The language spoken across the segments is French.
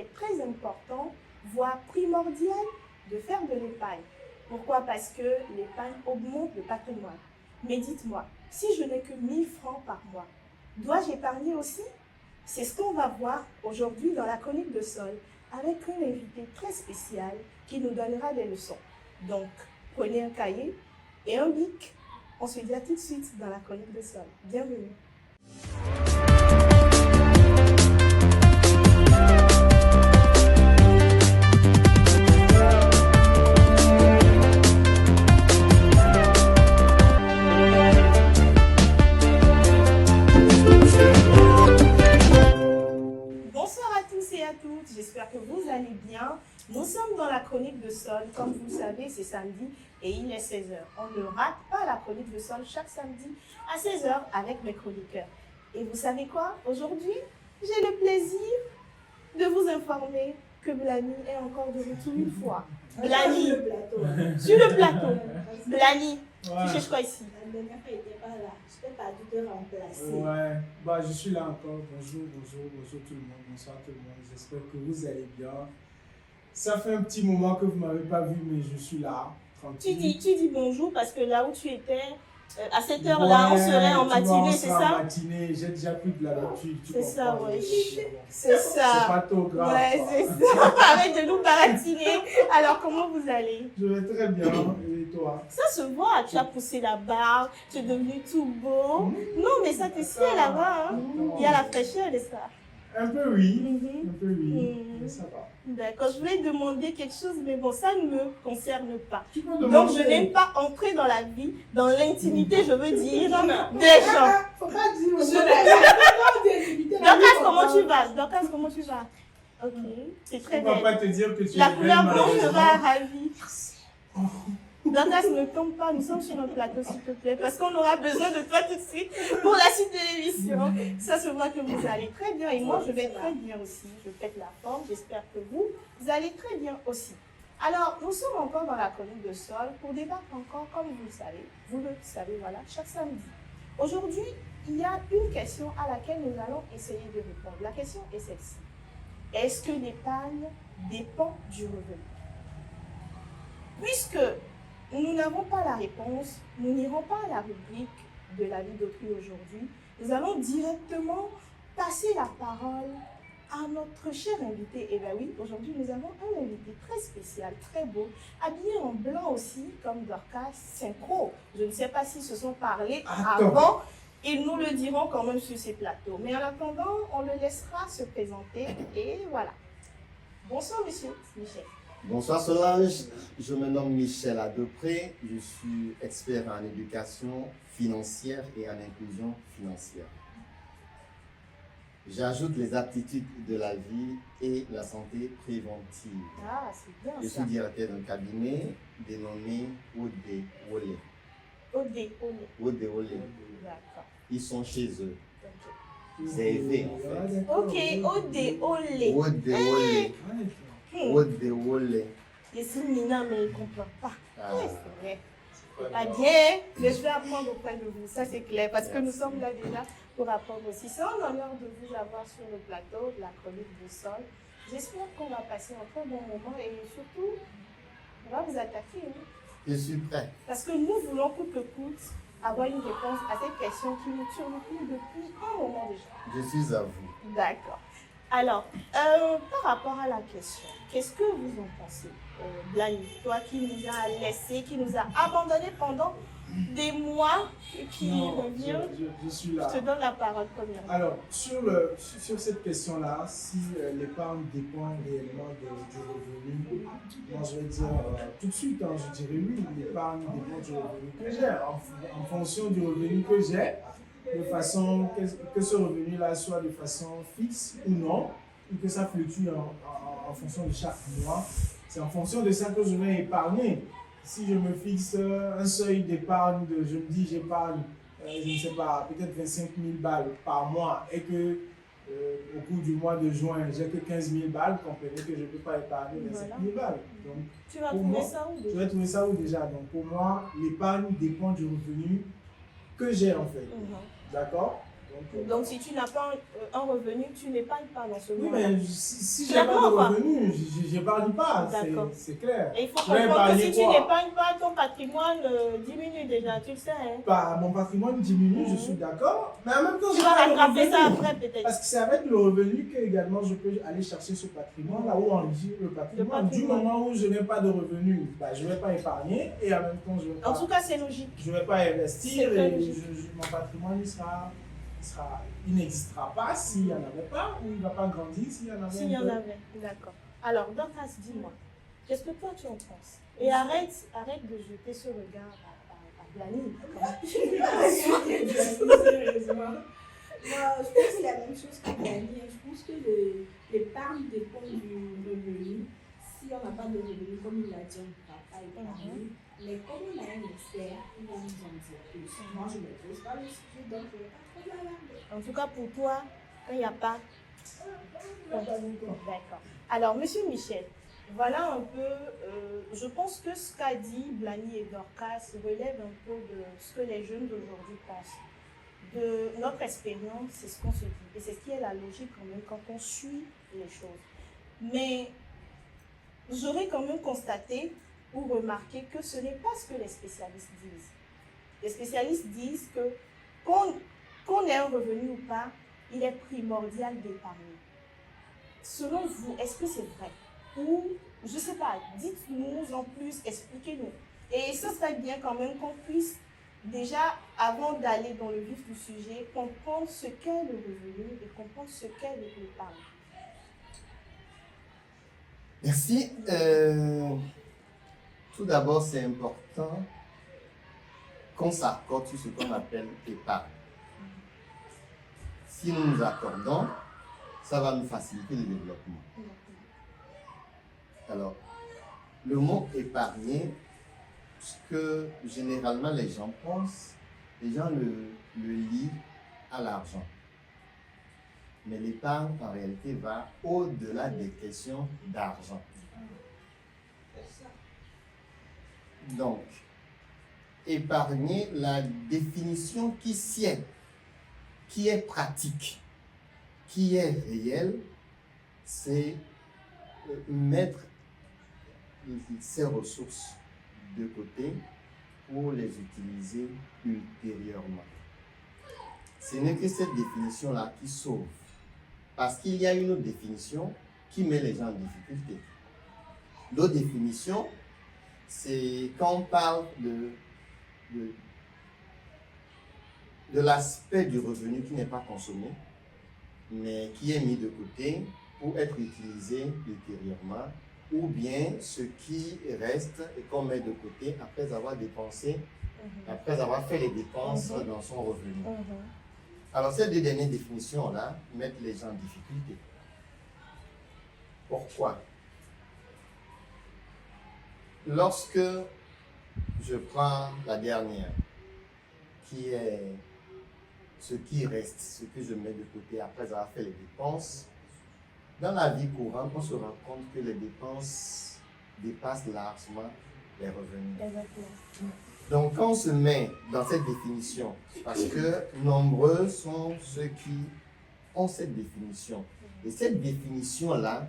est très important, voire primordial, de faire de l'épargne. Pourquoi? Parce que l'épargne augmente le patrimoine. Mais dites-moi, si je n'ai que 1000 francs par mois, dois-je épargner aussi? C'est ce qu'on va voir aujourd'hui dans la chronique de Sol, avec un invité très spécial qui nous donnera des leçons. Donc, prenez un cahier et un bic. On se dit à tout de suite dans la chronique de Sol. Bienvenue. J'espère que vous allez bien. Nous sommes dans la chronique de Sol. Comme vous le savez, c'est samedi et il est 16h. On ne rate pas la chronique de Sol chaque samedi à 16h avec mes chroniqueurs. Et vous savez quoi? Aujourd'hui, j'ai le plaisir de vous informer que Blani est encore de retour une fois. Blani, sur le plateau. Blani, tu cherches quoi ici? La dernière fois, il n'était pas là. Je n'étais pas dû te remplacer. Ouais, je suis là encore. Bonjour tout le monde. Bonsoir tout le monde. J'espère que vous allez bien. Ça fait un petit moment que vous ne m'avez pas vu, mais je suis là, tranquille. Tu dis bonjour parce que là où tu étais, à cette heure-là, on serait en matinée, c'est ça? En matinée, j'ai déjà pris de l'habitude. C'est ça, oui. C'est ça. C'est pas trop grave. Ouais, c'est ça. Arrête de nous baratiner. Alors, comment vous allez? Je vais très bien. Et toi? Ça se voit, tu as poussé la barbe, tu es devenu tout beau. Non, mais ça te sied là-bas. Hein? Il y a la fraîcheur de ça. Un peu oui. Un peu oui. Mais ça va. D'accord, je voulais demander quelque chose, mais bon, ça ne me concerne pas. Donc, je n'aime pas entrer dans la vie, dans l'intimité, je veux dire, des gens. Faut pas dire. Dorcas, comment tu vas? Dorcas, comment tu vas? Ok, c'est très belle. On belle. va pas te dire que tu La es couleur belle, blanche malheureusement. sera ravie. Dorcas, ne tombe pas, nous sommes sur notre plateau, s'il te plaît, parce qu'on aura besoin de toi tout de suite pour la suite de l'émission. Ça se voit que vous allez très bien et moi, je vais très bien aussi. Je pète la forme, j'espère que vous allez très bien aussi. Alors, nous sommes encore dans la chronique de Sol pour débattre encore, comme vous le savez, voilà, chaque samedi. Aujourd'hui, il y a une question à laquelle nous allons essayer de répondre. La question est celle-ci. Est-ce que l'épargne dépend du revenu? Puisque nous n'avons pas la réponse, nous n'irons pas à la rubrique de la vie d'autrui aujourd'hui. Nous allons directement passer la parole à notre cher invité. Et bien oui, aujourd'hui nous avons un invité très spécial, très beau, habillé en blanc aussi, comme Dorcas, synchro. Je ne sais pas s'ils se sont parlé avant, ils nous le diront quand même sur ces plateaux. Mais en attendant, on le laissera se présenter et voilà. Bonsoir monsieur Michel. Bonsoir Solange, je me nomme Michel Adepré, je suis expert en éducation financière et en inclusion financière. J'ajoute les aptitudes de la vie et la santé préventive. Ah, c'est bien je ça. suis directeur d'un cabinet dénommé Odé Olé. Odé. D'accord. Ils sont chez eux. Okay. C'est élevé en fait. Ok, Odé Olé. Odé Olé. Je suis Nina, mais il ne comprend pas. Ah. Oui, c'est vrai. C'est pas bien, mais je vais apprendre auprès de vous, ça c'est clair, parce que nous sommes là déjà pour apprendre aussi. C'est un honneur de vous avoir sur le plateau de la chronique du Sol. J'espère qu'on va passer un très bon moment et surtout, on va vous attaquer. Hein? Je suis prêt. Parce que nous voulons coûte que coûte avoir une réponse à cette question qui nous turlupine depuis un moment déjà. Je suis à vous. D'accord. Alors, par rapport à la question, qu'est-ce que vous en pensez, Blani, toi qui nous as laissé, qui nous a abandonnés pendant des mois, qui revient, je suis là. Je te donne la parole premièrement. Alors, sur cette question-là, si l'épargne dépend réellement du revenu, moi je vais dire tout de suite, je dirais oui, l'épargne dépend du revenu que j'ai, en fonction du revenu que j'ai, de façon que ce revenu-là soit de façon fixe ou non, ou que ça fluctue en fonction de chaque mois. C'est en fonction de ça que je vais épargner. Si je me fixe un seuil d'épargne, je me dis j'épargne, je ne sais pas, peut-être 25 000 balles par mois et que au cours du mois de juin, j'ai que 15 000 balles, comprenez que je ne peux pas épargner 25 000 balles. Donc, tu vas trouver ça où déjà? Je vais trouver ça où déjà? Donc pour moi, l'épargne dépend du revenu que j'ai en fait. D'accord? Donc, si tu n'as pas un revenu, tu n'épargnes pas dans ce oui, moment. mais si Tu j'ai pas de l'apprends ou pas? revenus, j'épargne pas, D'accord. c'est clair. Et il faut Je vais comprendre que si épargner tu quoi? n'épargnes pas, ton patrimoine diminue déjà, tu le sais. Hein? Bah, mon patrimoine diminue, je suis d'accord, mais en même temps, Tu je vas pas le rattraper ça revenu. après peut-être. Parce que c'est avec le revenu que également je peux aller chercher ce patrimoine là où enrichir le patrimoine. Du moment où je n'ai pas de revenus, bah, je ne vais pas épargner et en même temps je vais pas. En tout cas, c'est logique. Je ne vais pas investir C'est très et logique. mon patrimoine il n'existera pas s'il n'y en avait pas ou il ne va pas grandir s'il y en avait. S'il y en avait, d'accord. Alors, Dorcas, dis-moi, qu'est-ce que toi tu en penses? Et arrête de jeter ce regard à Blani. Sérieusement. Moi, je pense que c'est la même chose que Dani. Je pense que l'épargne dépend du revenu. Si on n'a pas de revenu, comme il l'a dit, on ne pourra pas épargner. Mais comme on a un expert, il va nous en dire plus. Moi, je ne maîtrise pas le sujet, donc je ne vais pas trop l'alarmer. En tout cas, pour toi, il n'y a pas. D'accord. Alors, monsieur Michel, voilà un peu, je pense que ce qu'a dit Blani et Dorcas relève un peu de ce que les jeunes d'aujourd'hui pensent. De notre expérience, c'est ce qu'on se dit. Et c'est ce qui est la logique quand même quand on suit les choses. Mais j'aurais quand même constaté ou remarqué que ce n'est pas ce que les spécialistes disent. Les spécialistes disent que qu'on ait un revenu ou pas, il est primordial d'épargner. Selon vous, est-ce que c'est vrai? Ou, je ne sais pas, dites-nous en plus, expliquez-nous. Et ça serait bien quand même qu'on puisse déjà, avant d'aller dans le vif du sujet, comprendre ce qu'est le revenu et comprendre ce qu'est l'épargne. Merci. Tout d'abord, c'est important qu'on s'accorde sur ce qu'on appelle épargne. Si nous nous accordons, ça va nous faciliter le développement. Alors, le mot épargner, ce que généralement les gens pensent, les gens le lient à l'argent. Mais l'épargne, en réalité, va au-delà des questions d'argent. Donc, épargner, la définition qui sied, qui est pratique, qui est réelle, c'est mettre ses ressources de côté pour les utiliser ultérieurement. Ce n'est que cette définition-là qui sauve. Parce qu'il y a une autre définition qui met les gens en difficulté. L'autre définition, c'est quand on parle de l'aspect du revenu qui n'est pas consommé, mais qui est mis de côté pour être utilisé ultérieurement, ou bien ce qui reste et qu'on met de côté après avoir dépensé, après avoir fait les dépenses dans son revenu. Alors ces deux dernières définitions-là mettent les gens en difficulté. Pourquoi? Lorsque je prends la dernière, qui est ce qui reste, ce que je mets de côté après avoir fait les dépenses, dans la vie courante, on se rend compte que les dépenses dépassent largement les revenus. Exactement. Donc, quand on se met dans cette définition, parce que nombreux sont ceux qui ont cette définition, et cette définition-là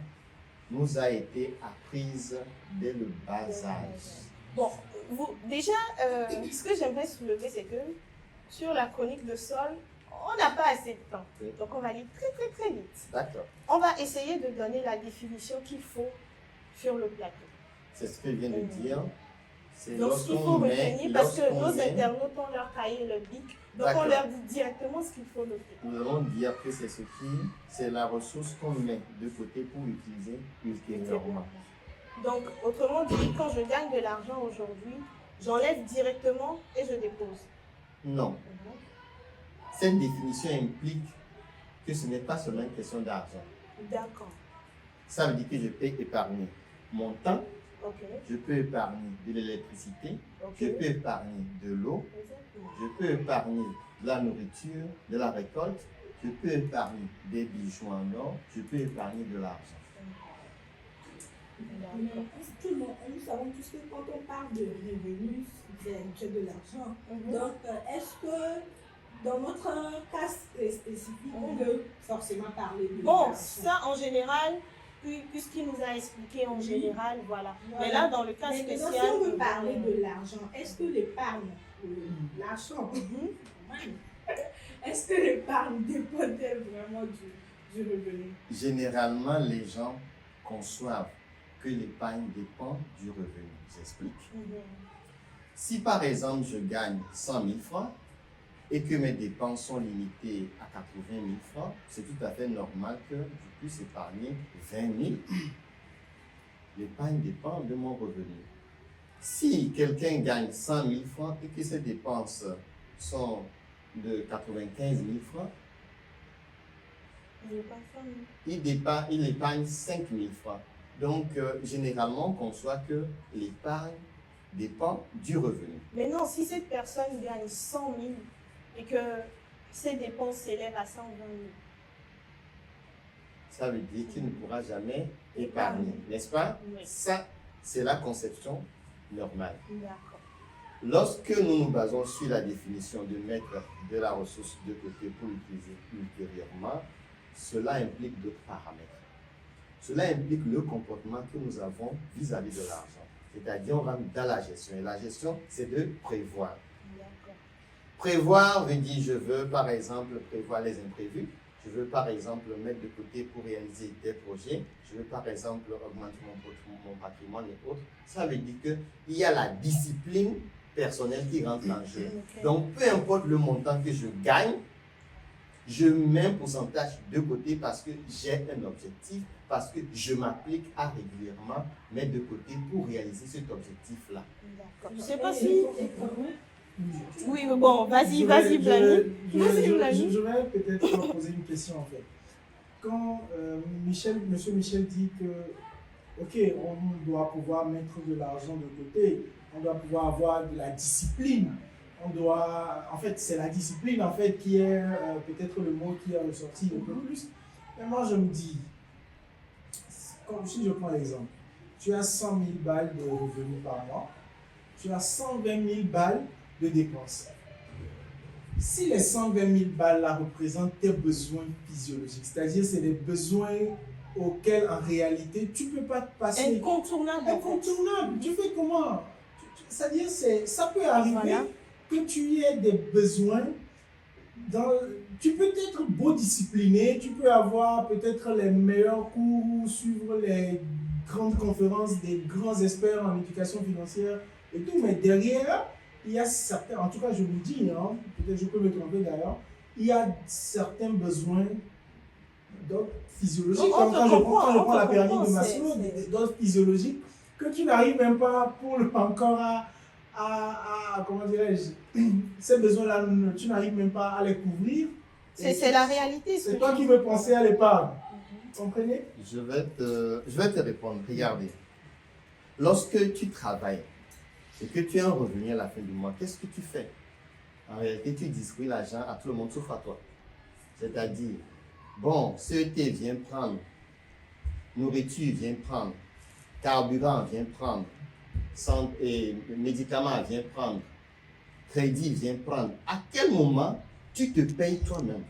nous a été apprise dès le bas âge. Bon, déjà, ce que j'aimerais soulever, c'est que sur la chronique de Sol, on n'a pas assez de temps. Oui. Donc, on va aller très, très, très vite. D'accord. On va essayer de donner la définition qu'il faut sur le plateau. C'est ce que je viens de dire. C'est Donc, ce qu'il faut retenir, parce que nos internautes ont leur cahier et leur bic, donc on leur dit directement ce qu'il faut noter. Nous allons dire que c'est la ressource qu'on met de côté pour utiliser ultérieurement. Donc, autrement dit, quand je gagne de l'argent aujourd'hui, j'enlève directement et je dépose. Non. Cette définition implique que ce n'est pas seulement une question d'argent. D'accord. Ça veut dire que je peux épargner mon temps, Ok. je peux épargner de l'électricité, Ok. je peux épargner de l'eau, Exactement. je peux épargner de la nourriture, de la récolte, je peux épargner des bijoux en or, je peux épargner de l'argent. Mais tout le monde, nous savons tous que quand on parle de revenus, c'est de l'argent. Donc, est-ce que Dans notre cas spécifique, on veut forcément parler de Bon, l'argent. ça en général, puisqu'il nous a expliqué en général, voilà. Voilà. Mais là, dans le cas Maintenant, spécial. si on veut parler de l'argent, est-ce que l'épargne, l'argent, est-ce que l'épargne dépend-elle vraiment du revenu? Généralement, les gens conçoivent que l'épargne dépend du revenu. J'explique. Si par exemple, je gagne 100 000 francs et que mes dépenses sont limitées à 80 000 francs, c'est tout à fait normal que je puisse épargner 20 000. L'épargne dépend de mon revenu. Si quelqu'un gagne 100 000 francs et que ses dépenses sont de 95 000 francs, il épargne 5 000 francs. Donc, généralement, on conçoit que l'épargne dépend du revenu. Mais non, si cette personne gagne 100 000 et que ses dépenses s'élèvent à 120 000. Ça veut dire qu'il ne pourra jamais épargner, n'est-ce pas? Oui. Ça, c'est la conception normale. D'accord. Lorsque nous nous basons sur la définition de mettre de la ressource de côté pour l'utiliser ultérieurement, cela implique d'autres paramètres. Cela implique le comportement que nous avons vis-à-vis de l'argent. C'est-à-dire, on va dans la gestion. Et la gestion, c'est de prévoir. D'accord. Prévoir veut dire, je veux par exemple prévoir les imprévus. Je veux par exemple mettre de côté pour réaliser des projets. Je veux par exemple augmenter mon patrimoine et autres. Ça veut dire qu'il y a la discipline personnelle qui rentre en jeu. Okay. Donc, peu importe le montant que je gagne, je mets un pourcentage de côté parce que j'ai un objectif, parce que je m'applique à régulièrement mettre de côté pour réaliser cet objectif-là. D'accord. Je ne sais pas si... Oui, mais bon, vas-y, Blamy. Je vais peut-être poser une question en fait. Quand Monsieur Michel dit que, ok, on doit pouvoir mettre de l'argent de côté, on doit pouvoir avoir de la discipline, en fait, c'est la discipline en fait qui est peut-être le mot qui est ressorti un peu plus. Mais moi, je me dis, comme si je prends l'exemple, tu as 100 000 balles de revenus par mois, tu as 120 000 balles de dépenses. Si les 120 000 balles là représentent tes besoins physiologiques, c'est-à-dire c'est des besoins auxquels en réalité tu ne peux pas te passer. Incontournable. Incontournable. Tu fais comment? C'est-à-dire ça peut arriver voilà. Que tu aies des besoins. Tu peux être beau discipliné, tu peux avoir peut-être les meilleurs cours, suivre les grandes conférences des grands experts en éducation financière et tout, mais derrière, il y a certains, en tout cas je vous dis, hein, peut-être je peux me tromper d'ailleurs, il y a certains besoins d'autres physiologiques, comme quand je prends la pyramide de Maslow, d'autres physiologiques que tu n'arrives même pas encore comment dirais-je, ces besoins-là, tu n'arrives même pas à les couvrir. C'est la réalité. C'est toi qui veux penser à l'épargne. Vous comprenez? Je vais te répondre. Regardez. Lorsque tu travailles et que tu as un revenu à la fin du mois, qu'est-ce que tu fais? En réalité, tu distribues l'argent à tout le monde sauf à toi. C'est-à-dire, bon, CET vient prendre, nourriture vient prendre, carburant vient prendre, et médicaments vient prendre, crédit vient prendre. À quel moment tu te payes toi-même?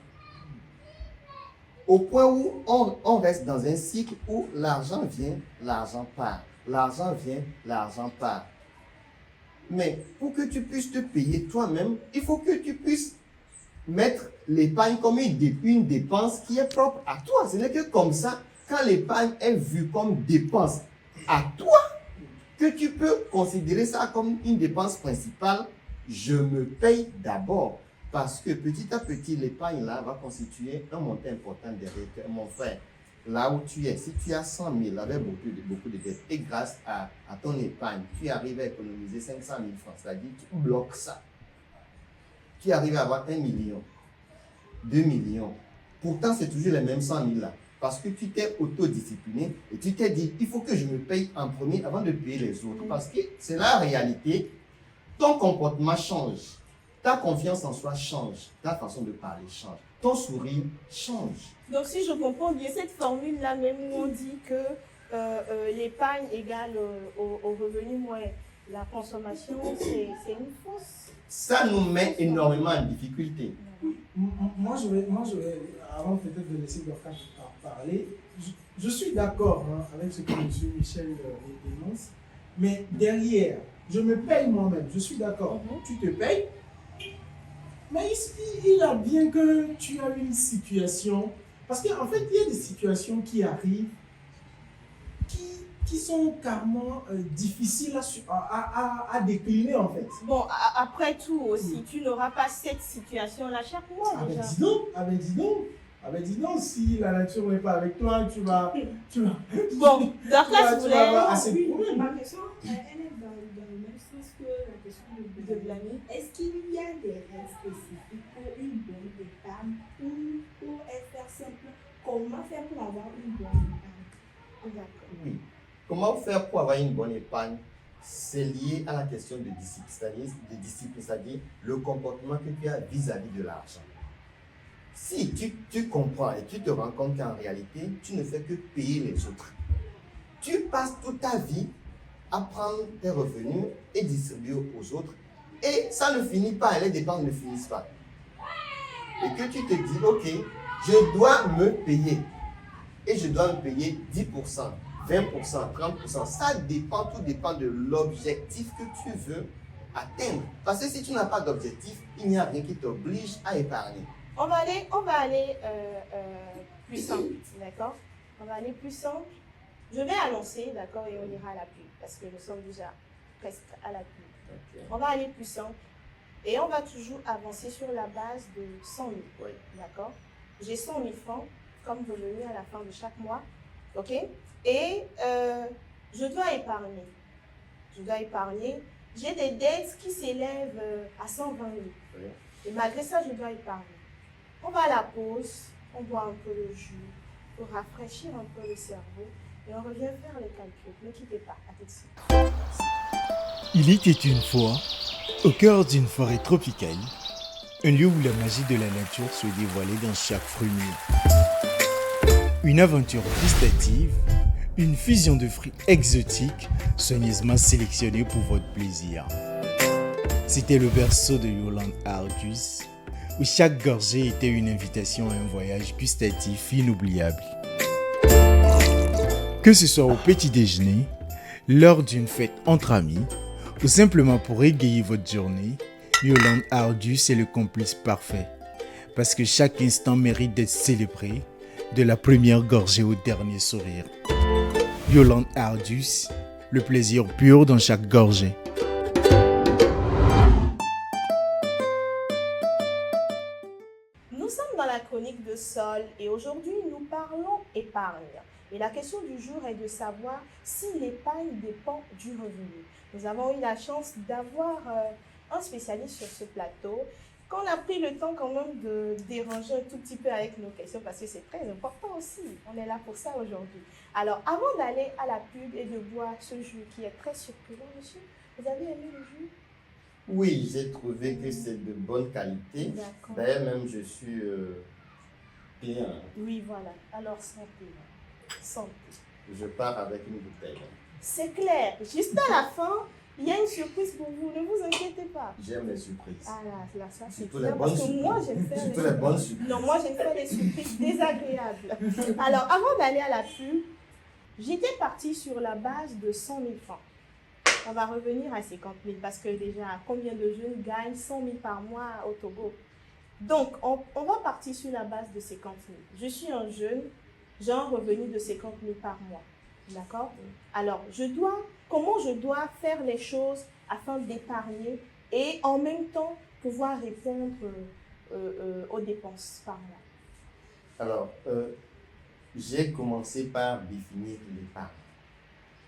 Au point où on reste dans un cycle où l'argent vient, l'argent part. L'argent vient, l'argent part. Mais pour que tu puisses te payer toi-même, il faut que tu puisses mettre l'épargne comme une dépense qui est propre à toi. Ce n'est que comme ça, quand l'épargne est vue comme dépense à toi, que tu peux considérer ça comme une dépense principale. Je me paye d'abord. Parce que petit à petit, l'épargne là va constituer un montant important derrière. Mon frère, là où tu es, si tu as 100 000 avec beaucoup de dettes, et grâce à ton épargne, tu arrives à économiser 500 000 francs, c'est-à-dire tu bloques ça. Tu arrives à avoir 1 million, 2 millions. Pourtant, c'est toujours les mêmes 100 000 là. Parce que tu t'es autodiscipliné et tu t'es dit, il faut que je me paye en premier avant de payer les autres. Parce que c'est la réalité. Ton comportement change. Ta confiance en soi change. Ta façon de parler change. Ton sourire change. Donc, si je comprends bien, cette formule-là, même où on dit que l'épargne égale au revenu moins la consommation, c'est une fausse. Ça nous met énormément en difficulté. Moi, je vais, avant peut-être de laisser Dorcas parler, je suis d'accord hein, avec ce que M. Michel énonce, mais derrière, je me paye moi-même, je suis d'accord. Tu te payes, mais il a bien que tu as une situation, parce qu'en fait, il y a des situations qui arrivent qui sont carrément difficiles à décliner en fait. Bon, après tout aussi, tu n'auras pas cette situation-là chaque mois Ah ben déjà. dis donc, ah ben dis donc. Ah ben dis donc, si la nature n'est pas avec toi, tu vas... Bon, Dorcas tu vas avoir voulait assez de Oui, problèmes. ma question, elle est dans le même sens que la question de blâmer. Est-ce qu'il y a des règles spécifiques pour une bonne épargne ou pour faire simple? Comment faire pour avoir une bonne épargne? D'accord. Oui. Comment faire pour avoir une bonne épargne? C'est lié à la question de discipline, c'est-à-dire le comportement que tu as vis-à-vis de l'argent. Si tu comprends et tu te rends compte qu'en réalité, tu ne fais que payer les autres, tu passes toute ta vie à prendre tes revenus et distribuer aux autres, et ça ne finit pas, les dépenses ne finissent pas. Et que tu te dis, ok, je dois me payer, et je dois me payer 10%. 20%, 30%, ça dépend, tout dépend de l'objectif que tu veux atteindre. Parce que si tu n'as pas d'objectif, il n'y a rien qui t'oblige à épargner. On va aller plus simple, d'accord? On va aller plus simple. Je vais annoncer, d'accord, et on ira à la pub, parce que nous sommes déjà presque à la pub. Okay. On va aller plus simple, et on va toujours avancer sur la base de 100 000, Oui. d'accord? J'ai 100 000 francs comme revenu à la fin de chaque mois, ok? Et je dois épargner. Je dois épargner. J'ai des dettes qui s'élèvent à 120 000. Oui. Et malgré ça, je dois épargner. On va à la pause, on boit un peu le jus pour rafraîchir un peu le cerveau et on revient faire les calculs. Ne quittez pas, à tout de suite. Il était une fois, au cœur d'une forêt tropicale, un lieu où la magie de la nature se dévoilait dans chaque fruit mûr. Une aventure gustative, une fusion de fruits exotiques soigneusement sélectionnés pour votre plaisir. C'était le berceau de Yolande Ardus, où chaque gorgée était une invitation à un voyage gustatif inoubliable. Que ce soit au petit déjeuner, lors d'une fête entre amis, ou simplement pour égayer votre journée, Yolande Ardus est le complice parfait. Parce que chaque instant mérite d'être célébré, de la première gorgée au dernier sourire. Yolande Ardus, le plaisir pur dans chaque gorgée. Nous sommes dans la chronique de Sol et aujourd'hui nous parlons épargne. Et la question du jour est de savoir si l'épargne dépend du revenu. Nous avons eu la chance d'avoir un spécialiste sur ce plateau qu'on a pris le temps quand même de déranger un tout petit peu avec nos questions parce que c'est très important aussi. On est là pour ça aujourd'hui. Alors, avant d'aller à la pub et de boire ce jus qui est très surprenant, monsieur, vous avez aimé le jus? Oui, j'ai trouvé que c'est de bonne qualité. D'accord. D'ailleurs, même je suis bien. Oui, voilà. Alors, santé. Santé. Je pars avec une bouteille. C'est clair. Juste à la fin, il y a une surprise pour vous. Ne vous inquiétez pas. J'aime les surprises. Ah là, ça c'est Surtout clair. les Parce bonnes que surprises. moi, j'aime faire Surtout les bonnes surprises. Non, moi, j'aime faire des surprises désagréables. Alors, avant d'aller à la pub, j'étais partie sur la base de 100 000 francs. On va revenir à 50 000 parce que déjà, combien de jeunes gagnent 100 000 par mois au Togo? Donc, on va partir sur la base de 50 000. Je suis un jeune, j'ai un revenu de 50 000 par mois. D'accord? Alors, comment je dois faire les choses afin d'épargner et en même temps pouvoir répondre aux dépenses par mois? Alors, j'ai commencé par définir l'épargne.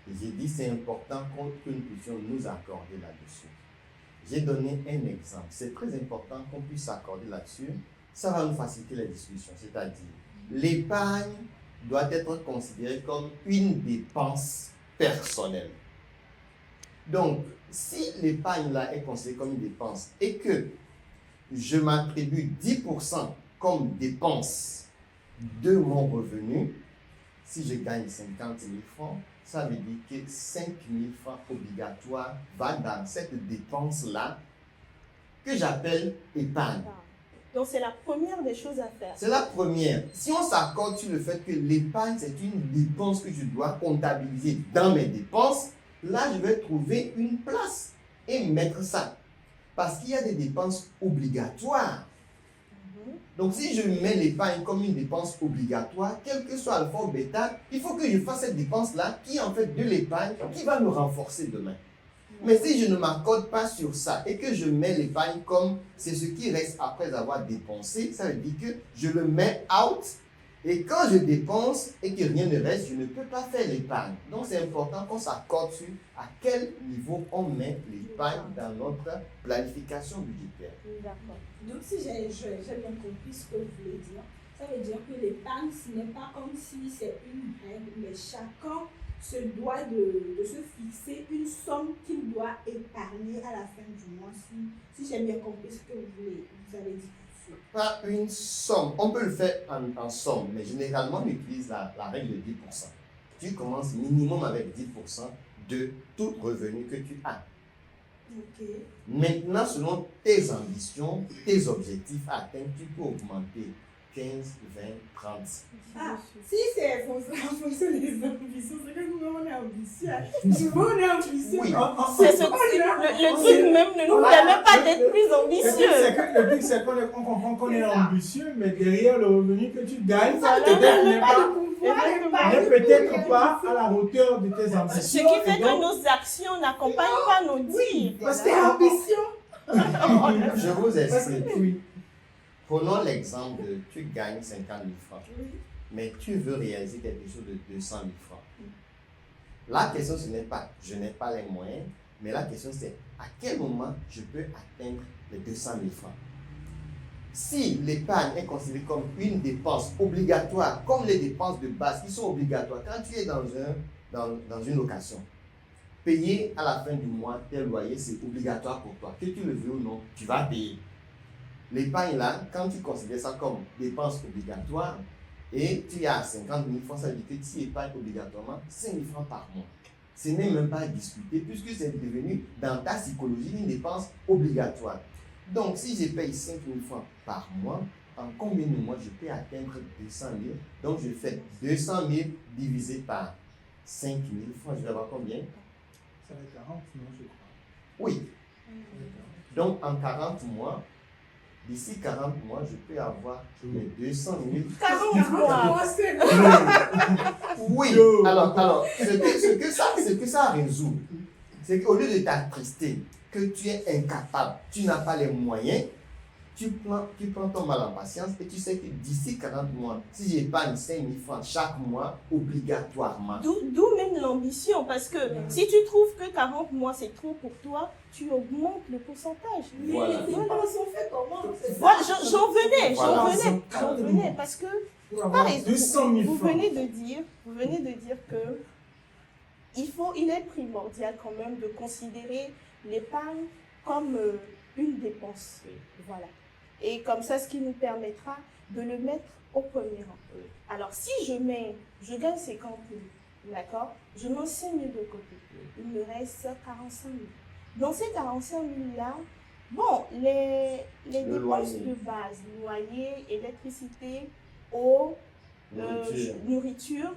Et j'ai dit c'est important que nous puissions nous accorder là-dessus. J'ai donné un exemple. C'est très important qu'on puisse s'accorder là-dessus. Ça va nous faciliter les discussions. C'est-à-dire, l'épargne doit être considérée comme une dépense personnelle. Donc, si l'épargne là est considérée comme une dépense et que je m'attribue 10% comme dépense de mon revenu, si je gagne 50 000 francs, ça veut dire que 5 000 francs obligatoires vont dans cette dépense-là que j'appelle épargne. Donc, c'est la première des choses à faire. C'est la première. Si on s'accorde sur le fait que l'épargne, c'est une dépense que je dois comptabiliser dans mes dépenses, là, je vais trouver une place et mettre ça. Parce qu'il y a des dépenses obligatoires. Donc, si je mets l'épargne comme une dépense obligatoire, quel que soit alpha ou bêta, il faut que je fasse cette dépense-là qui est en fait de l'épargne qui va me renforcer demain. Mais si je ne m'accorde pas sur ça et que je mets l'épargne comme c'est ce qui reste après avoir dépensé, ça veut dire que je le mets out et quand je dépense et que rien ne reste, je ne peux pas faire l'épargne. Donc c'est important qu'on s'accorde sur à quel niveau on met l'épargne dans notre planification budgétaire. D'accord. Donc, si j'ai bien compris ce que vous voulez dire, ça veut dire que l'épargne, ce n'est pas comme si c'est une règle, mais chacun se doit de se fixer une somme qu'il doit épargner à la fin du mois, si j'ai bien compris ce que vous avez dit. Pas une somme. On peut le faire en somme, mais généralement, on utilise la règle de 10%. Tu commences minimum avec 10% de tout revenu que tu as. Ok. Maintenant, selon tes ambitions, tes objectifs à atteindre, tu peux augmenter 15, 20, 30. Ah, si c'est en fonction des ambitions, c'est que nous, on est ambitieux. Souvent, on est ambitieux. Oui. C'est ce, le truc même ne nous permet pas d'être plus ambitieux. Le truc, c'est qu'on comprend qu'on est ambitieux, mais derrière le revenu que tu gagnes, Voilà. n'est peut-être pas à la hauteur de tes ambitions. Ce qui fait que nos actions n'accompagnent pas nos dires. Parce que c'est ambition. Je vous Parce explique. que, oui. Prenons l'exemple de tu gagnes 50 000 francs, mais tu veux réaliser quelque chose de 200 000 francs. La question, ce n'est pas je n'ai pas les moyens, mais la question, c'est à quel moment je peux atteindre les 200 000 francs. Si l'épargne est considérée comme une dépense obligatoire, comme les dépenses de base qui sont obligatoires, quand tu es dans une location, payer à la fin du mois tel loyer, c'est obligatoire pour toi. Que tu le veux ou non, tu vas payer. L'épargne là, quand tu considères ça comme dépense obligatoire et tu as 50 000 francs, ça veut dire que tu épargnes obligatoirement 5 000 francs par mois. Ce n'est même pas à discuter puisque c'est devenu dans ta psychologie une dépense obligatoire. Donc si je paye 5 000 francs par mois, en combien de mois je peux atteindre 200 000? Donc je fais 200 000 divisé par 5 000 francs, je vais avoir combien? Ça va être 40, non, je crois. Oui. Donc en 40 mois, d'ici 40 mois, je peux avoir mes 200 000. 40 mois. Oui. Alors ce que ça résout, c'est qu'au lieu de t'attrister, que tu es incapable, tu n'as pas les moyens, tu prends ton mal en patience et tu sais que d'ici 40 mois, si j'épargne 5 000 francs chaque mois, obligatoirement. D'où même l'ambition, parce que si tu trouves que 40 mois c'est trop pour toi, tu augmentes le pourcentage. Voilà. Les dépenses sont faites comment? Voilà, j'en Voilà. venais, parce que Pour avoir par exemple, 200 000 vous francs. venez de dire que il est primordial quand même de considérer l'épargne comme une dépense. Voilà. Et comme ça, ce qui nous permettra de le mettre au premier rang. Alors, si je gagne 50 000, d'accord, je mets 5 000 de côté. Il me reste 45 000. Dans ces 45 000-là, bon, les dépenses loyer. de base, loyer, électricité, eau, nourriture,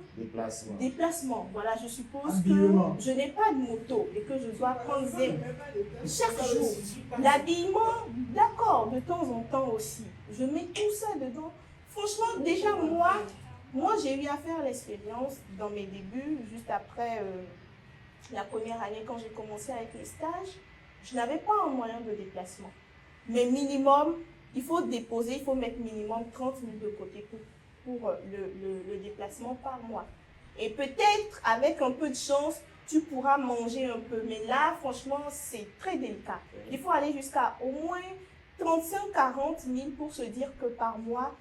déplacement. Voilà, je suppose Habillement. que je n'ai pas de moto et que je dois prendre chaque jour. L'habillement, d'accord, de temps en temps aussi. Je mets tout ça dedans. Franchement, déjà, moi j'ai eu à faire l'expérience dans mes débuts, juste après la première année, quand j'ai commencé avec les stages. Je n'avais pas un moyen de déplacement. Mais minimum, il faut déposer, il faut mettre minimum 30 000 de côté pour le déplacement par mois. Et peut-être, avec un peu de chance, tu pourras manger un peu. Mais là, franchement, c'est très délicat. Il faut aller jusqu'à au moins 35-40 000 pour se dire que par mois,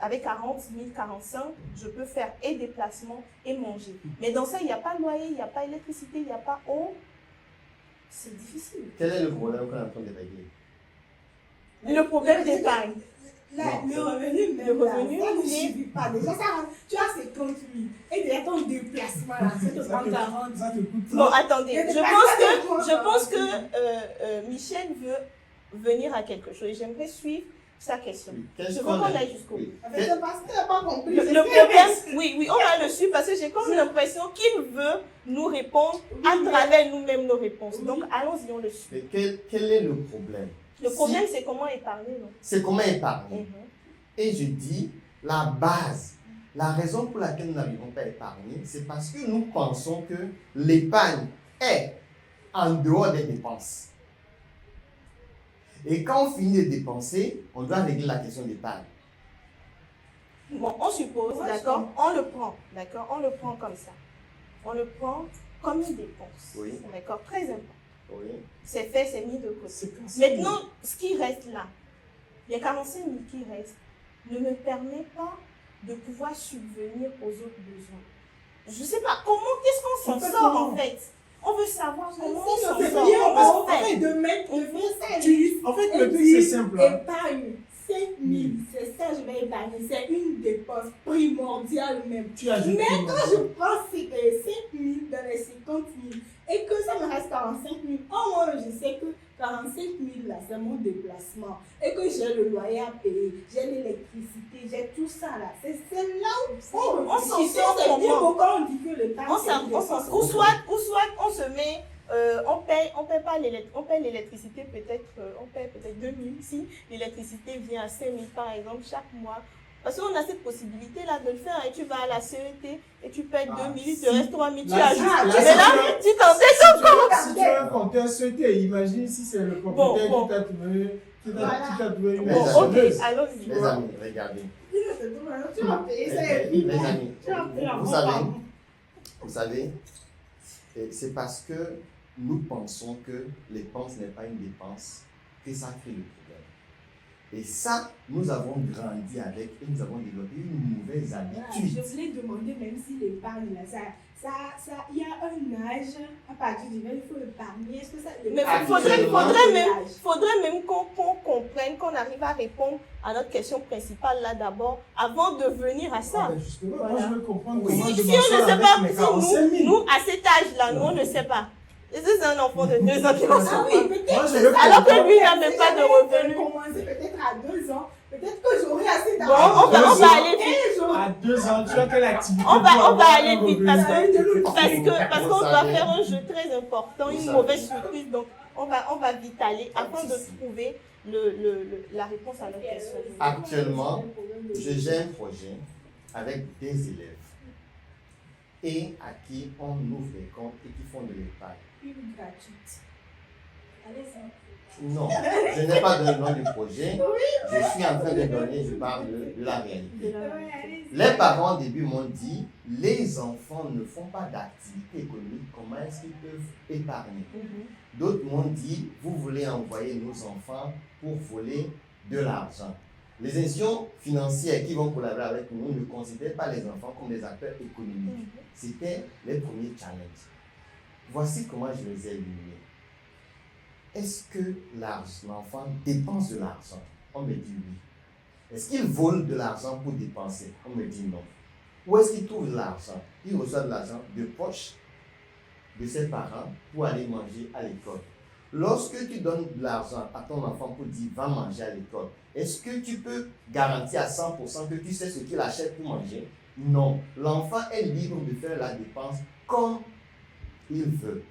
avec 40 000, 45 000, je peux faire et déplacement et manger. Mais dans ça, il n'y a pas de loyer, il n'y a pas d'électricité, il n'y a pas eau. C'est difficile. Quel est le problème qu'on est en train de régler? Le problème d'épargne. Le revenu, même Le revenu, là, ça ne mais- suffit pas. Déjà, tu as 50 000. Et déjà, ton déplacement, là, ça te prend 40 000. Ça te coûte Bon, attendez, Mais je pense que Michel veut venir à quelque chose. Et j'aimerais suivre sa question. Oui. Je Qu'est-ce veux qu'on qu'on a- aille jusqu'au bout. oui. En fait, c'est parce qu'il n'a pas compris. Le problème, oui, on va le suivre parce que j'ai comme l'impression qu'il veut nous répondre à travers nous-mêmes nos réponses. Oui. Donc, allons-y, on le suit. Mais quel est le problème? Le problème, c'est comment épargner, non? C'est comment épargner. Mhm. Et je dis, la base, la raison pour laquelle nous n'arrivons pas à épargner, c'est parce que nous pensons que l'épargne est en dehors des dépenses. Et quand on finit de dépenser, on doit régler la question d'épargne. Bon, on suppose, Ouais, d'accord? On le prend, d'accord? On le prend comme ça. On le prend comme une dépense. Oui. D'accord? Très important. Oui. C'est fait, c'est mis de côté. C'est comme ça. Maintenant, ce qui reste là, les 45 000 qui restent, ne me permet pas de pouvoir subvenir aux autres besoins. Je ne sais pas comment, qu'est-ce qu'on En s'en fait, sort comment en fait? On veut savoir comment on C'est s'en bien, sort. en Comment on fait? fait, de mettre, de faire ça. En fait, le truc, c'est simple. Hein. Épargne 5 000, c'est ça, je vais épargner. C'est une dépense primordiale même. Tu ajoutes Mais tout. quand je prends 5 000 dans les 50 000 et que ça me reste 45 000, au moins je sais que 45 000 là, c'est mon déplacement. Et que j'ai le loyer à payer, j'ai l'électricité, j'ai tout ça là. C'est là où On s'en réfléchit. sort C'est bien comment? beau quand on dit que le temps On c'est s'en- une on s'en- dépense. ou soit on se met, on paye pas on paye l'électricité peut-être, on paye peut-être 2 000 si l'électricité vient à 5 000 par exemple chaque mois. Parce qu'on a cette possibilité-là de le faire et tu vas à la CET et tu payes 2 000, il te reste 3 000, tu Là, ajoutes. là, Mais là, tu t'en décomptes. Si tu as un compteur souhaité, imagine si c'est le propriétaire Bon. qui t'a trouvé, qui t'a trouvé une Bon, ok, assureuse. allons-y. Mes amis, regardez. Tu vas payer ça et Mes puis amis, tu vas payer vous savez, c'est parce que nous pensons que l'épargne n'est pas une dépense que ça crée le problème. Et ça, nous avons grandi avec et nous avons développé une mauvaise Voilà, habitude. je voulais demander, même si l'épargne, là, il y a un âge à partir duquel il faut épargner. Est-ce que ça. Mais Actuellement, faudrait même qu'on comprenne, qu'on arrive à répondre à notre question principale là d'abord, avant de venir à ça. Ah, ben justement, Voilà. moi je veux comprendre Oui. comment Si je on m'en ne sors sait avec pas, mes si 45 000. nous, à cet âge-là, nous, on ne sait pas. Et ça, c'est un enfant de 2 ans qui va Ah savoir. oui, peut-être. Moi, je veux Alors que comprendre. lui, il n'a même pas de revenus. Commencer peut-être à 2 ans. Peut-être que j'aurai assez Bon, d'argent. on va aller vite. Et j'aurai. À 2 ans, tu as quelle activité On pour va avoir aller un vite revenu? parce qu'on Vous doit savez. faire un jeu très important, Vous une savez. mauvaise surprise. Donc, on va vite aller afin de trouver la réponse à notre question. Actuellement, j'ai un projet avec des élèves et à qui on ouvre des comptes et qui font de l'épargne. Une gratuite. Allez-y. Non, je n'ai pas donné le nom du projet. Je suis en train de donner, je parle de la réalité. Ouais, allez-y. Les parents au début m'ont dit, les enfants ne font pas d'activité économique, comment est-ce qu'ils peuvent épargner? Mhm. D'autres m'ont dit, vous voulez envoyer nos enfants pour voler de l'argent. Les institutions financières qui vont collaborer avec nous ne considèrent pas les enfants comme des acteurs économiques. C'était les premiers challenges. Voici comment je les ai éliminés. Est-ce que l'enfant dépense de l'argent? On me dit oui. Est-ce qu'il vole de l'argent pour dépenser? On me dit non. Où est-ce qu'il trouve de l'argent? Il reçoit de l'argent de poche de ses parents pour aller manger à l'école. Lorsque tu donnes de l'argent à ton enfant pour dire va manger à l'école, est-ce que tu peux garantir à 100% que tu sais ce qu'il achète pour manger? Non. L'enfant est libre de faire la dépense comme il veut.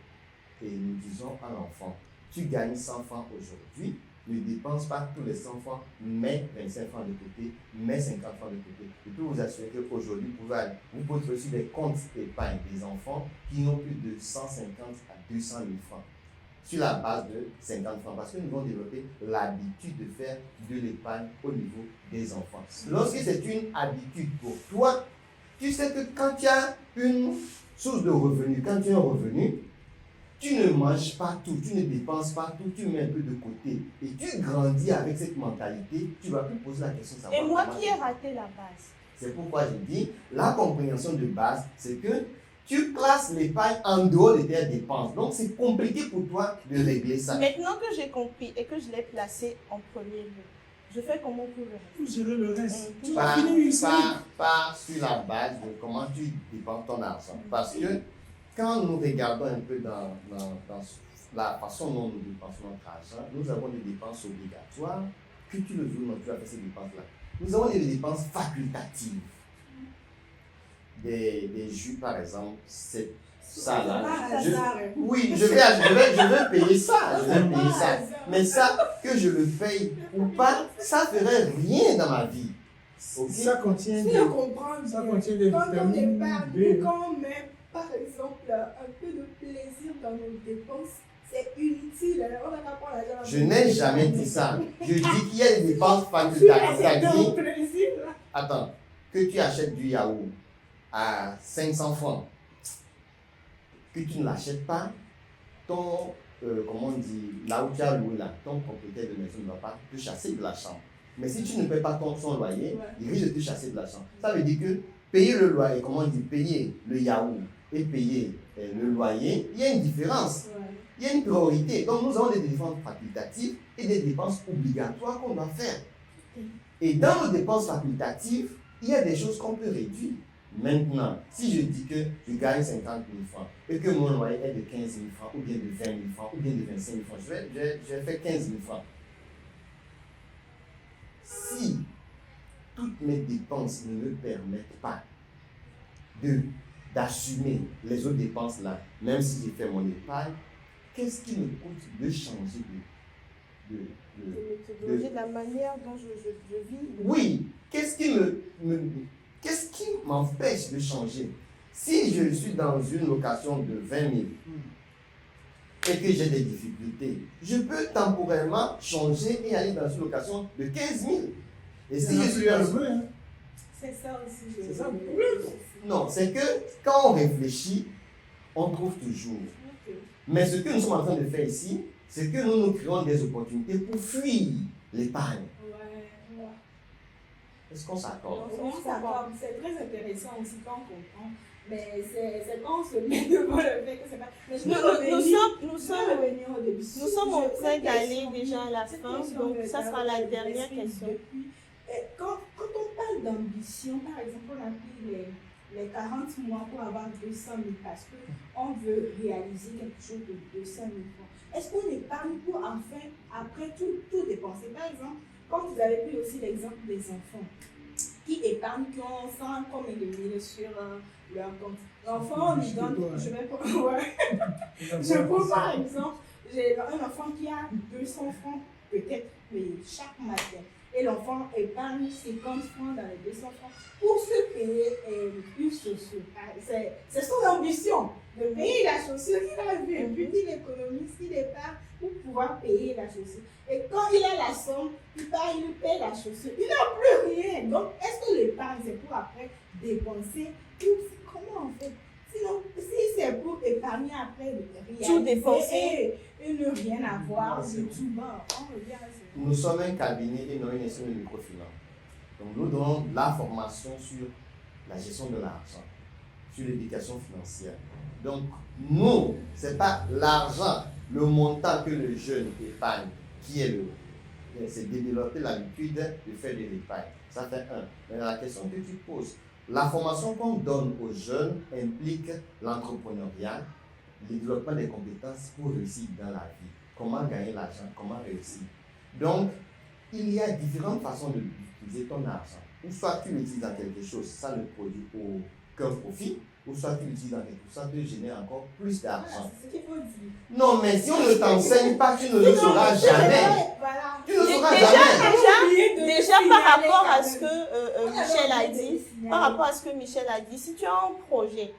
Et nous disons à l'enfant, tu gagnes 100 francs aujourd'hui, ne dépense pas tous les 100 francs, mets 25 francs de côté, mets 50 francs de côté. Je peux vous assurer qu'aujourd'hui, vous pouvez trouver sur des comptes épargne des enfants qui n'ont plus de 150 à 200 000 francs sur la base de 50 francs parce que nous avons développé l'habitude de faire de l'épargne au niveau des enfants. Lorsque c'est une habitude pour toi, tu sais que quand tu as une source de revenu, quand tu as un revenu, tu ne manges pas tout, tu ne dépenses pas tout, tu mets un peu de côté et tu grandis avec cette mentalité, tu vas plus poser la question de savoir Et moi comment qui ai raté la base. C'est pourquoi je dis, la compréhension de base, c'est que tu classes l'épargne en dehors de tes dépenses. Donc, c'est compliqué pour toi de régler ça. Maintenant que j'ai compris et que je l'ai placé en premier lieu, je fais comment pour le reste? Pour gérer le reste. Tu vas Pas, finir une série. pas sur la base de comment tu dépenses ton argent. Parce que quand nous regardons un peu dans la façon dont nous dépensons notre argent, nous avons des dépenses obligatoires que tu le veux ou non, tu vas faire ces dépenses-là. Nous avons des dépenses facultatives. Des jus, par exemple, c'est ça là. Oui, je vais payer ça. Je vais payer ça. Mais ça, que je le paye ou pas, ça ne ferait rien dans ma vie. Okay? Ça contient Si on comprend ça bien, contient des quand on vitamines épargne, B. quand on met par exemple un peu de plaisir dans nos dépenses, c'est inutile. On n'a pas pour l'argent. Je n'ai jamais dit ça. Je dis qu'il y a des dépenses facultatives. C'est-à-dire, plaisir. attends, que tu achètes du yaourt à 500 francs, que tu ne l'achètes pas, ton, comment on dit, là où tu as loué là, ton propriétaire de maison ne va pas te chasser de la chambre. Mais si tu ne payes pas son loyer, il risque de te chasser de la chambre. Ça veut dire que payer le loyer, comment on dit, payer le yaourt et payer le loyer, il y a une différence. Il y a une priorité. Donc nous avons des dépenses facultatives et des dépenses obligatoires qu'on doit faire. Et dans nos dépenses facultatives, il y a des choses qu'on peut réduire. Maintenant, si je dis que je gagne 50 000 francs et que mon loyer est de 15 000 francs, ou bien de 20 000 francs, ou bien de 25 000 francs, je vais faire 15 000 francs. Si toutes mes dépenses ne me permettent pas d'assumer les autres dépenses là, même si j'ai fait mon épargne, qu'est-ce qui me coûte de changer de méthodologie, de la manière dont je vis. Oui, qu'est-ce qui m'empêche de changer? Si je suis dans une location de 20 000 et que j'ai des difficultés, je peux temporairement changer et aller dans une location de 15 000. Et si je suis dans une... C'est ça aussi. C'est ça le problème. Non, c'est que quand on réfléchit, on trouve toujours. Mais ce que nous sommes en train de faire ici, c'est que nous créons des opportunités pour fuir l'épargne. Ouais. Est-ce qu'on s'accorde? C'est très intéressant aussi quand on comprend. Mais c'est quand on se met devant le fait que c'est pas. Nous sommes en train d'aller déjà à la fin, donc ça sera la dernière question. Quand on parle d'ambition, par exemple, on a pris les 40 mois pour avoir 200 000 parce qu'on veut réaliser quelque chose de 200 000 francs. Est-ce qu'on épargne pour enfin, après tout dépenser? Par exemple, quand vous avez pris aussi l'exemple des enfants qui épargnent, qui ont 100 combien de mille sur leur compte. L'enfant, on lui donne, je prends par exemple, j'ai un enfant qui a 200 francs peut-être payés chaque matin. Et l'enfant épargne 50 francs dans les 200 francs pour se payer une chaussure. C'est son ambition de payer la chaussure qu'il a vue. Et puis il économise, il épargne pour pouvoir payer la chaussure. Et quand il a la somme, il part, il paye la chaussure. Il n'a plus rien. Donc, est-ce que l'épargne, c'est pour après dépenser? Comment on fait? Sinon, si c'est pour épargner après, tout dépenser et ne rien avoir, c'est tout bas. On revient à ça. Nous sommes un cabinet et non une institution de microfinance. Donc nous donnons la formation sur la gestion de l'argent, sur l'éducation financière. Donc nous, ce n'est pas l'argent, le montant que le jeune épargne qui est c'est développer l'habitude de faire de l'épargne. Ça fait un. Mais la question que tu poses, la formation qu'on donne aux jeunes implique l'entrepreneuriat, le développement des compétences pour réussir dans la vie. Comment gagner l'argent, comment réussir. Donc, il y a différentes façons d'utiliser ton argent. Ou soit tu l'utilises dans quelque chose, ça ne produit aucun profit, ou soit tu l'utilises dans quelque chose, ça te génère encore plus d'argent. C'est ce qu'il faut dire. Non, mais si on ne t'enseigne pas, tu ne le sauras jamais. Tu ne le sauras jamais. Déjà par rapport à ce que Michel a dit, si tu as un projet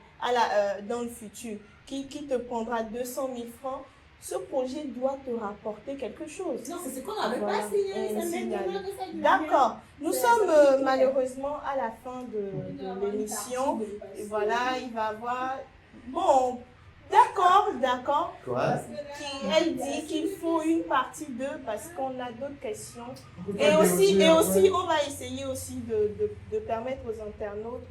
dans le futur qui te prendra 200 000 francs, ce projet doit te rapporter quelque chose. Non, c'est ce qu'on n'avait pas signé. D'accord. Nous sommes malheureusement à la fin de l'émission. Et voilà, il va y avoir... Bon, d'accord. Quoi? Elle dit qu'il faut une partie 2 parce qu'on a d'autres questions. Et aussi, on va essayer aussi de permettre aux internautes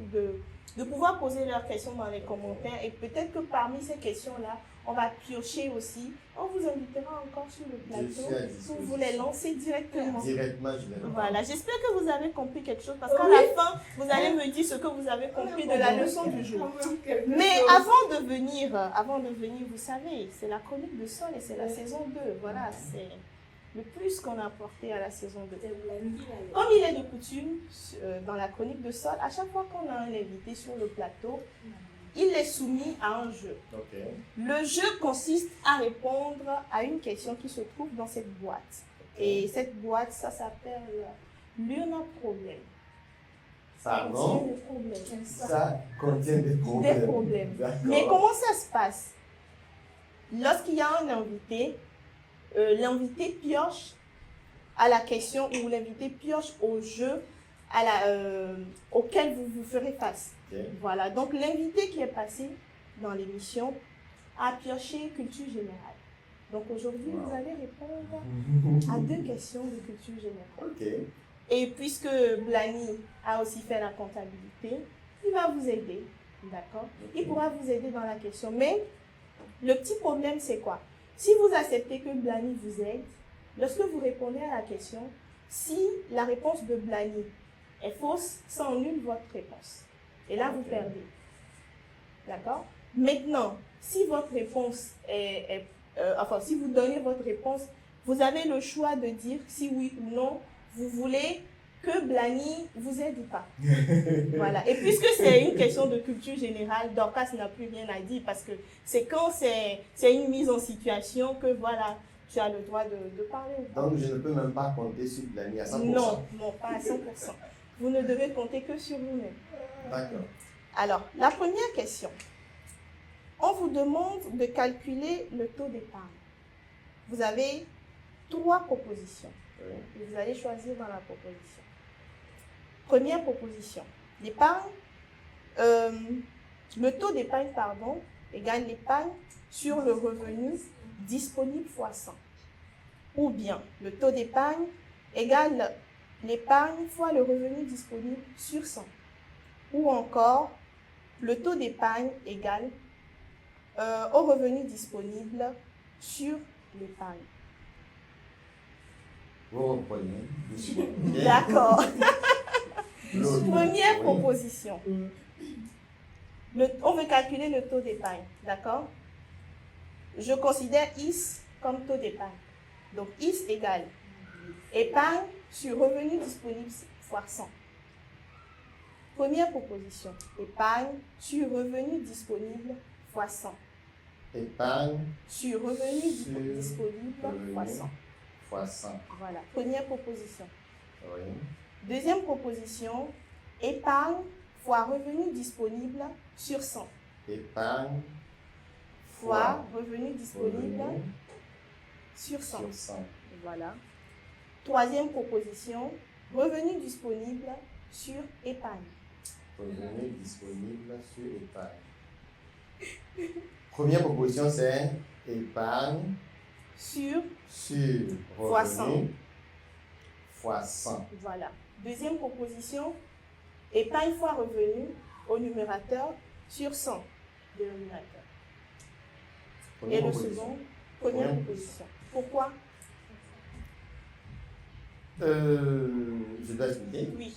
de pouvoir poser leurs questions dans les commentaires. Et peut-être que parmi ces questions-là, on va piocher aussi. On vous invitera encore sur le plateau pour vous les lancer directement. Directement, je vais lancer. Voilà, j'espère que vous avez compris quelque chose parce qu'à la fin, vous allez me dire ce que vous avez compris de la leçon du jour. Mais avant de venir, vous savez, c'est la chronique de Sol et c'est la saison 2. Voilà, le plus qu'on a apporté à la saison 2. C'est lundi, là. Comme il est de coutume, dans la chronique de Sol, à chaque fois qu'on a un invité sur le plateau, il est soumis à un jeu. Ok. Le jeu consiste à répondre à une question qui se trouve dans cette boîte. Et cette boîte, ça s'appelle l'urne à problème. Pardon? Des problèmes. Ça contient des problèmes. Des problèmes. D'accord. Mais comment ça se passe? Lorsqu'il y a un invité, l'invité pioche à la question ou l'invité pioche au jeu auquel vous vous ferez face. Ok. Voilà, donc l'invité qui est passé dans l'émission a pioché culture générale. Donc aujourd'hui, vous allez répondre à 2 questions de culture générale. Ok. Et puisque Blani a aussi fait la comptabilité, il va vous aider, d'accord? Il pourra vous aider dans la question. Mais le petit problème, c'est quoi? Si vous acceptez que Blani vous aide, lorsque vous répondez à la question, si la réponse de Blani est fausse, ça annule votre réponse. Et là, vous perdez. D'accord? Maintenant, si votre réponse si vous donnez votre réponse, vous avez le choix de dire si oui ou non, vous voulez que Blani vous aide ou pas. Voilà. Et puisque c'est une question de culture générale, Dorcas n'a plus rien à dire parce que c'est quand c'est une mise en situation que voilà, tu as le droit de parler. Donc, je ne peux même pas compter sur Blani à 100%. Non, non, pas à 100%. Vous ne devez compter que sur vous-même. D'accord. Alors, la première question. On vous demande de calculer le taux d'épargne. Vous avez 3 propositions. Oui. Et vous allez choisir dans la proposition. Première proposition. L'épargne, le taux d'épargne, égale l'épargne sur le revenu disponible fois 100. Ou bien, le taux d'épargne égale l'épargne fois le revenu disponible sur 100. Ou encore, le taux d'épargne égale au revenu disponible sur l'épargne. Vous reprenez doucement. Ok? D'accord. L'autre. Première Oui. proposition. On veut calculer le taux d'épargne, d'accord? Je considère IS comme taux d'épargne. Donc IS égale épargne sur revenu disponible fois 100. Première proposition. Épargne sur revenu disponible fois 100. Épargne Sur revenu Sur disponible fois 100. fois 100. Voilà. Première proposition. Oui. Deuxième proposition. Épargne fois revenu disponible sur 100. Épargne Fois revenu disponible revenu sur 100. sur 100. Voilà. Troisième proposition. Revenu disponible sur épargne. Revenu disponible sur épargne. Première proposition, c'est épargne Sur, sur Fois 100. revenu fois 100. voilà. Deuxième proposition. Épargne fois revenu au numérateur sur 100. Dénominateur. Première Et le proposition. second, première Première proposition. Pourquoi? Je dois expliquer. Oui.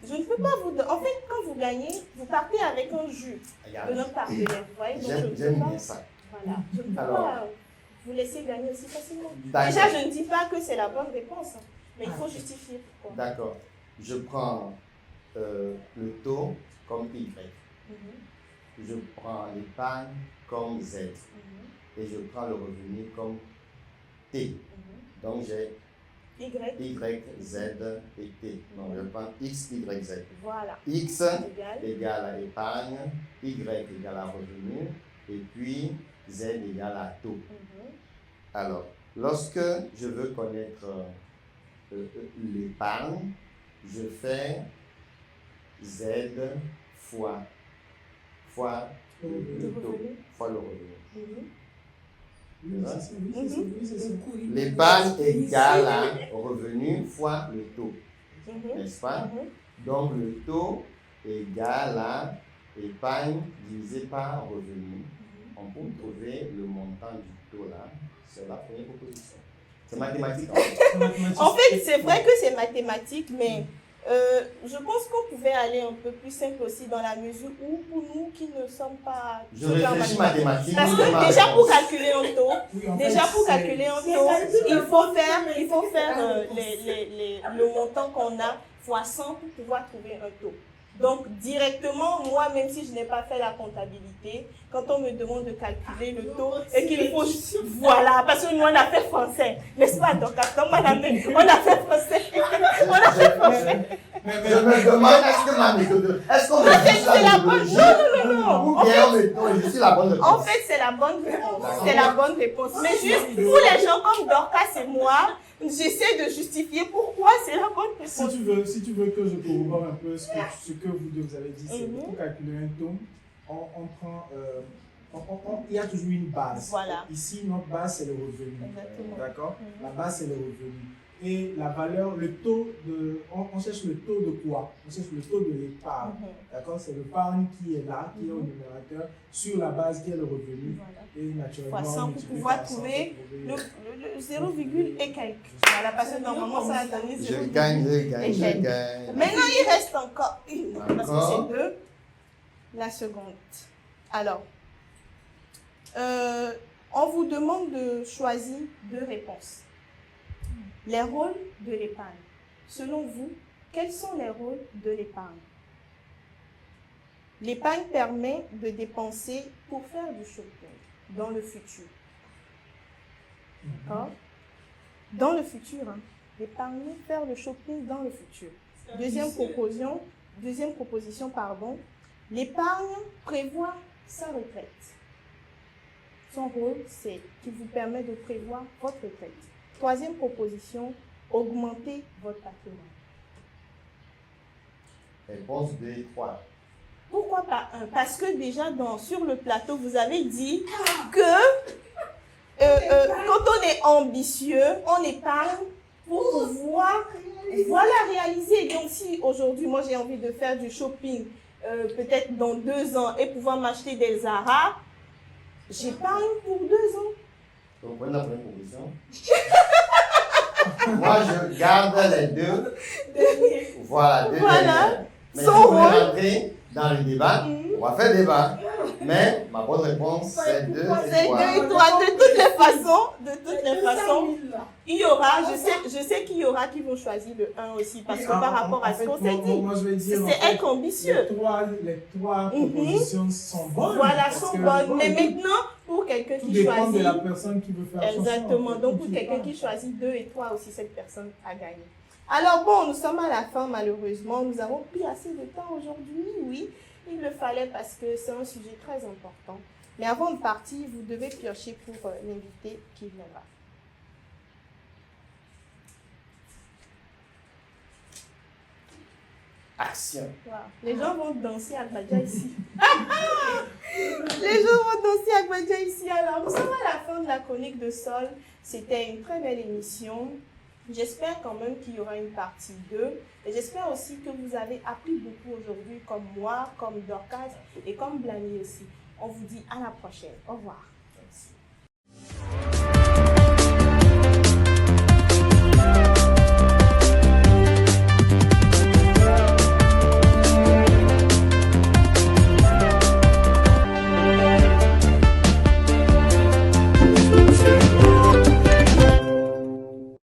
Je ne peux pas vous... En fait, quand vous gagnez, vous partez avec un jus de Regarde, notre partenaire. Vous voyez? Donc, je ne j'aime peux pas... bien ça. Voilà. Je ne peux Alors. pas vous laisser gagner aussi facilement. D'accord. Déjà, je ne dis pas que c'est la bonne réponse, hein, mais il faut justifier pourquoi. D'accord. Je prends le taux comme Y. Mhm, Je prends l'épargne comme Z. mhm, Et je prends le revenu comme T. mhm. Donc j'ai Y, Y, Z et T. Donc je prends X, Y, Z. voilà. X Égal. égale à épargne, Y égale à revenu, et puis Z égale à taux. Mhm, Alors, lorsque je veux connaître l'épargne, je fais Z fois le taux, revenu. fois le revenu. mhm. Oui, c'est ça. Oui, c'est ça. Oui, c'est ça. L'épargne égale à revenu fois le taux, Mhm, n'est-ce pas? mhm. Donc le taux égale à épargne divisé par revenu. On peut trouver le montant du taux là sur la première proposition. C'est mathématique en fait. En fait, c'est vrai que c'est mathématique, mais je pense qu'on pouvait aller un peu plus simple aussi dans la mesure où, pour nous qui ne sommes pas... Je réfléchis mathématiquement. Parce que déjà, pour calculer un taux, Oui, en Déjà, fait, pour c'est- calculer un c'est taux, calcul il de faut faire, mais il faut c'est faire pas le montant qu'on a fois 100 pour pouvoir trouver un taux. Donc, directement, moi, même si je n'ai pas fait la comptabilité, quand on me demande de calculer le taux et qu'il faut... Voilà, parce que nous, on a fait français, n'est-ce pas, donc, attends, madame, on a fait français. On a fait français. Je me demande, est-ce que ma méthode, est-ce qu'on me dit c'est la la bonne. méthodologie Non. ou bien on me dit, je suis la bonne réponse? En fait, c'est la bonne réponse. C'est la bonne réponse. Mais juste pour les gens comme Dorcas et moi, j'essaie de justifier pourquoi c'est la bonne réponse. Si tu veux que je corrobore un peu ce que vous deux vous avez dit, c'est que pour calculer un taux, on prend, il y a toujours une base. Voilà. Ici, notre base, c'est le revenu. Exactement. D'accord? La base, c'est le revenu. Et la valeur, le taux de... On cherche le taux de quoi? On cherche le taux de l'épargne. D'accord? C'est l'épargne qui est là, qui est au numérateur, sur la base qui est le revenu. Voilà. Et naturellement, Fois 100 on pour multiplie pouvoir par 100 trouver pour le 0, et quelques. Voilà, parce que normalement, ça a donné 0, Je gagne, je et gagne, je quelques. gagne. Maintenant, il reste encore une, parce que Encore. c'est 2. La seconde. Alors, on vous demande de choisir 2 réponses. Les rôles de l'épargne. Selon vous, quels sont les rôles de l'épargne? L'épargne permet de dépenser pour faire du shopping dans le futur. D'accord? Dans le futur, hein. L'épargne, faire le shopping dans le futur. Deuxième proposition, pardon. L'épargne prévoit sa retraite. Son rôle, c'est qu'il vous permet de prévoir votre retraite. Troisième proposition, augmenter votre patrimoine. Réponse 2 et 3. Pourquoi pas 1? Parce que déjà sur le plateau, vous avez dit que quand on est ambitieux, on épargne pour pouvoir réaliser. Donc si aujourd'hui, moi j'ai envie de faire du shopping, peut-être dans 2 ans, et pouvoir m'acheter des Zara, j'épargne pour 2 ans. Donc, prenez la première proposition. Moi, je garde les 2. Voilà, 2 Voilà. dernières. Mais Son si vous voulez rôle. rentrer dans le débat, on va faire débat. Mais ma bonne réponse, c'est 2 C'est et 3. 2 et 3. De toutes les façons, il y aura, je sais qu'il y aura qui vont choisir le 1 aussi, parce que par rapport à ce qu'on s'est dit, moi, je vais dire, c'est être ambitieux. Les trois propositions sont bonnes. Voilà, parce sont que, bonnes. Mais maintenant, pour quelqu'un tout qui dépend de la choisit, personne qui veut faire son choix, exactement, en fait. donc pour quelqu'un qui choisit 2 et 3 aussi, cette personne a gagné. Alors bon, nous sommes à la fin malheureusement, nous avons pris assez de temps aujourd'hui, oui, il le fallait parce que c'est un sujet très important. Mais avant de partir, vous devez piocher pour l'invité qui viendra. Action. Wow. Les gens vont danser à Gbadja ici. Les gens vont danser à Gbadja ici. Alors, nous sommes à la fin de la chronique de Sol. C'était une très belle émission. J'espère quand même qu'il y aura une partie 2. Et j'espère aussi que vous avez appris beaucoup aujourd'hui, comme moi, comme Dorcas et comme Blamy aussi. On vous dit à la prochaine. Au revoir.